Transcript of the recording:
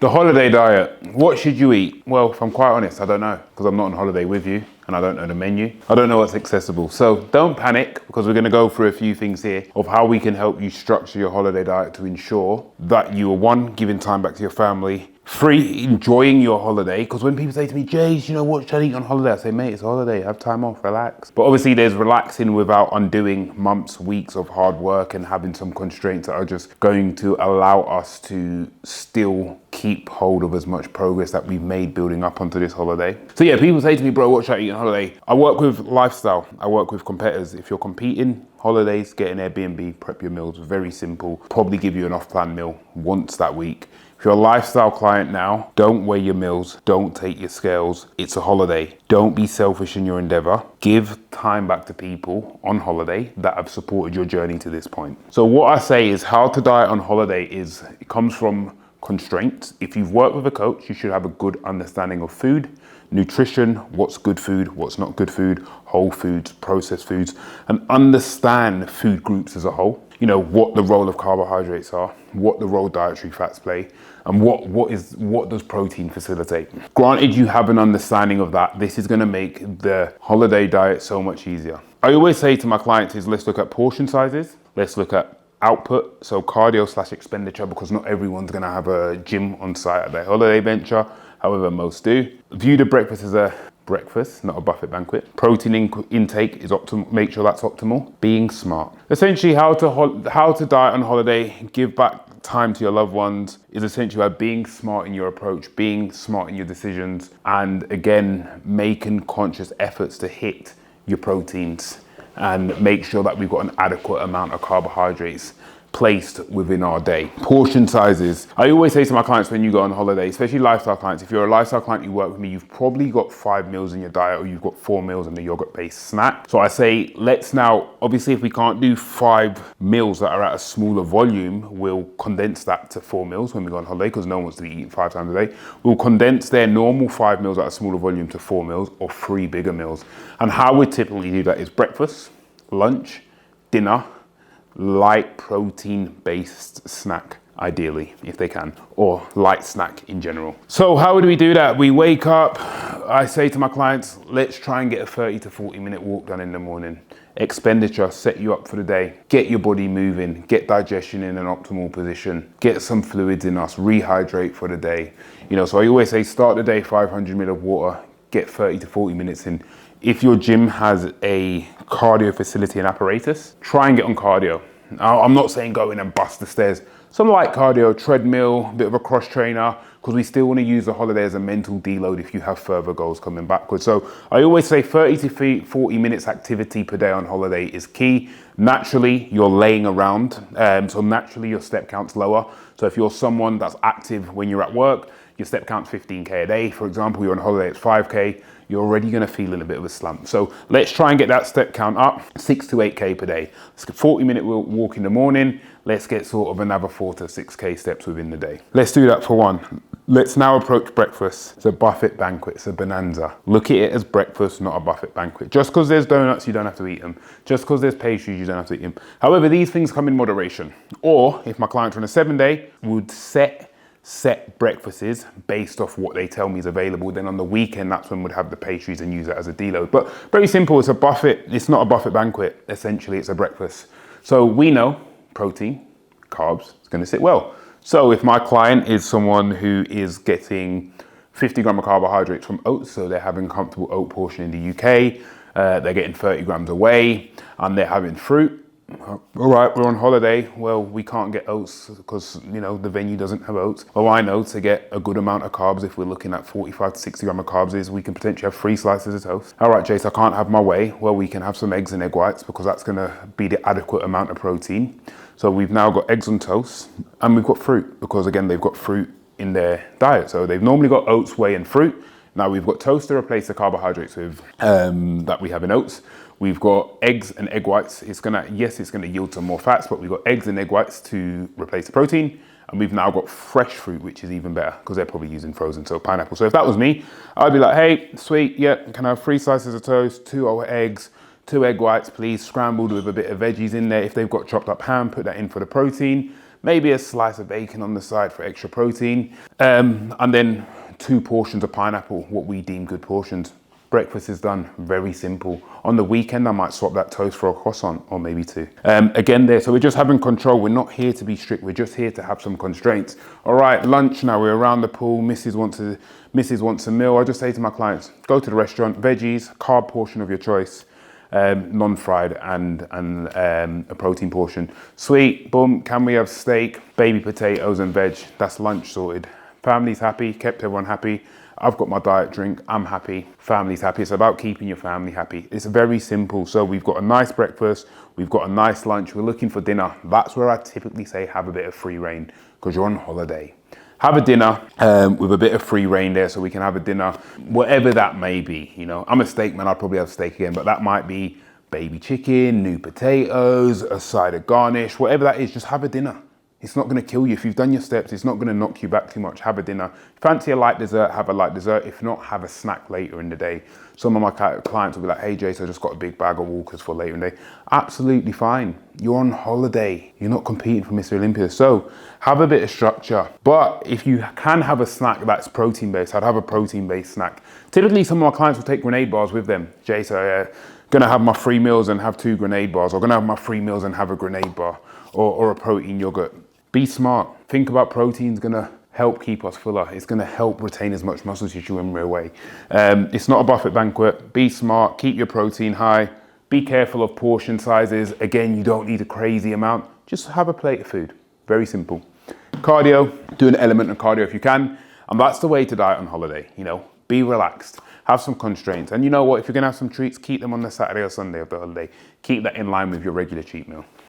The holiday diet. What should you eat? Well, if I'm quite honest, I don't know, because I'm not on holiday with you and I don't know the menu. I don't know what's accessible. So don't panic, because we're going to go through a few things here of how we can help you structure your holiday diet to ensure that you are, one, giving time back to your family, three, enjoying your holiday. Because when people say to me, Jace, you know, what should I eat on holiday? I say, mate, it's a holiday, have time off, relax. But obviously there's relaxing without undoing months, weeks of hard work and having some constraints that are just going to allow us to still keep hold of as much progress that we've made building up onto this holiday. So yeah, people say to me, bro, what should I eat on holiday? I work with lifestyle, I work with competitors. If you're competing, holidays, get an Airbnb, prep your meals, very simple. Probably give you an off-plan meal once that week. If you're a lifestyle client now, don't weigh your meals, don't take your scales. It's a holiday. Don't be selfish in your endeavor. Give time back to people on holiday that have supported your journey to this point. So what I say is how to diet on holiday it comes from constraints. If you've worked with a coach, you should have a good understanding of food, nutrition, what's good food, what's not good food, whole foods, processed foods, and understand food groups as a whole. You know, what the role of carbohydrates are, what the role dietary fats play, and what does protein facilitate. Granted, you have an understanding of that, this is gonna make the holiday diet so much easier. I always say to my clients is, let's look at portion sizes, let's look at output, so cardio/expenditure, because not everyone's gonna have a gym on site at their holiday venture, however most do. View the breakfast as a breakfast, not a buffet banquet. Protein intake is optimal, make sure that's optimal. Being smart. Essentially how to diet on holiday, give back time to your loved ones, is essentially about being smart in your approach, being smart in your decisions, and again, making conscious efforts to hit your proteins and make sure that we've got an adequate amount of carbohydrates placed within our day. Portion sizes. I always say to my clients when you go on holiday, especially lifestyle clients, if you're a lifestyle client, you work with me, you've probably got 5 meals in your diet, or you've got 4 meals and a yogurt-based snack. So I say, let's now, obviously if we can't do 5 meals that are at a smaller volume, we'll condense that to 4 meals when we go on holiday, because no one wants to be eating 5 times a day. We'll condense their normal 5 meals at a smaller volume to 4 meals or 3 bigger meals. And how we typically do that is breakfast, lunch, dinner, light protein based snack, ideally, if they can, or light snack in general. So how do we do that? We wake up, I say to my clients, let's try and get a 30 to 40 minute walk done in the morning. Expenditure, set you up for the day, get your body moving, get digestion in an optimal position, get some fluids in us, rehydrate for the day. You know, so I always say start the day 500 ml of water, get 30 to 40 minutes in. If your gym has a cardio facility and apparatus, try and get on cardio. Now, I'm not saying go in and bust the stairs. Some light cardio, treadmill, bit of a cross trainer, because we still want to use the holiday as a mental deload if you have further goals coming backwards. So I always say 30 to 40 minutes activity per day on holiday is key. Naturally, you're laying around, so naturally your step count's lower. So if you're someone that's active when you're at work, your step count's 15K a day. For example, you're on holiday, it's 5K. You're already going to feel in a bit of a slump. So let's try and get that step count up, 6 to 8K per day. Let's get 40-minute walk in the morning. Let's get sort of another 4 to 6K steps within the day. Let's do that for one. Let's now approach breakfast. It's a buffet banquet, it's a bonanza. Look at it as breakfast, not a buffet banquet. Just because there's donuts, you don't have to eat them. Just because there's pastries, you don't have to eat them. However, these things come in moderation. Or if my client's on a 7-day, would set breakfasts based off what they tell me is available. Then on the weekend, that's when we'd have the pastries and use it as a deload. But very simple, it's a buffet. It's not a buffet banquet. Essentially, it's a breakfast. So we know protein, carbs, it's going to sit well. So if my client is someone who is getting 50 grams of carbohydrates from oats, so they're having a comfortable oat portion in the UK, they're getting 30 grams of whey, and they're having fruit. All right, we're on holiday. Well, we can't get oats because, you know, the venue doesn't have oats. Well, I know to get a good amount of carbs, if we're looking at 45 to 60 grams of carbs, is we can potentially have 3 slices of toast. All right, Jace, I can't have my whey. Well, we can have some eggs and egg whites because that's going to be the adequate amount of protein. So we've now got eggs on toast and we've got fruit because, again, they've got fruit in their diet. So they've normally got oats, whey and fruit. Now we've got toast to replace the carbohydrates with that we have in oats. We've got eggs and egg whites. It's gonna yield some more fats, but we've got eggs and egg whites to replace the protein. And we've now got fresh fruit, which is even better because they're probably using frozen, so pineapple. So if that was me, I'd be like, hey, sweet, yeah, can I have 3 slices of toast, 2 eggs, 2 egg whites, please, scrambled with a bit of veggies in there. If they've got chopped up ham, put that in for the protein. maybe a slice of bacon on the side for extra protein, and then 2 portions of pineapple, what we deem good portions. Breakfast is done, very simple. On the weekend, I might swap that toast for a croissant or maybe 2. Again there, so we're just having control. We're not here to be strict, we're just here to have some constraints. All right, lunch now, we're around the pool, Mrs. wants a meal. I just say to my clients, go to the restaurant, veggies, carb portion of your choice, non-fried and a protein portion. Sweet, boom, can we have steak, baby potatoes and veg? That's lunch sorted. Family's happy, kept everyone happy. I've got my diet drink, I'm happy, family's happy. It's about keeping your family happy. It's very simple. So we've got a nice breakfast, we've got a nice lunch, we're looking for dinner. That's where I typically say have a bit of free reign because you're on holiday. Have a dinner with a bit of free reign there so we can have a dinner, whatever that may be. You know, I'm a steak man, I'd probably have steak again, but that might be baby chicken, new potatoes, a side of garnish, whatever that is, just have a dinner. It's not gonna kill you. If you've done your steps, it's not gonna knock you back too much. Have a dinner. Fancy a light dessert, have a light dessert. If not, have a snack later in the day. Some of my clients will be like, hey Jason, I just got a big bag of Walkers for later in the day. Absolutely fine. You're on holiday. You're not competing for Mr. Olympia. So have a bit of structure. But if you can have a snack that's protein-based, I'd have a protein-based snack. Typically, some of my clients will take grenade bars with them. Jason, gonna have my 3 meals and have 2 grenade bars, or gonna have my 3 meals and have a grenade bar, or a protein yogurt. Be smart. Think about protein's gonna help keep us fuller. It's gonna help retain as much muscle tissue when we're away. It's not a buffet banquet. Be smart, keep your protein high. Be careful of portion sizes. Again, you don't need a crazy amount. Just have a plate of food. Very simple. Cardio, do an element of cardio if you can. And that's the way to diet on holiday, you know. Be relaxed, have some constraints. And you know what, if you're gonna have some treats, keep them on the Saturday or Sunday of the holiday. Keep that in line with your regular cheat meal.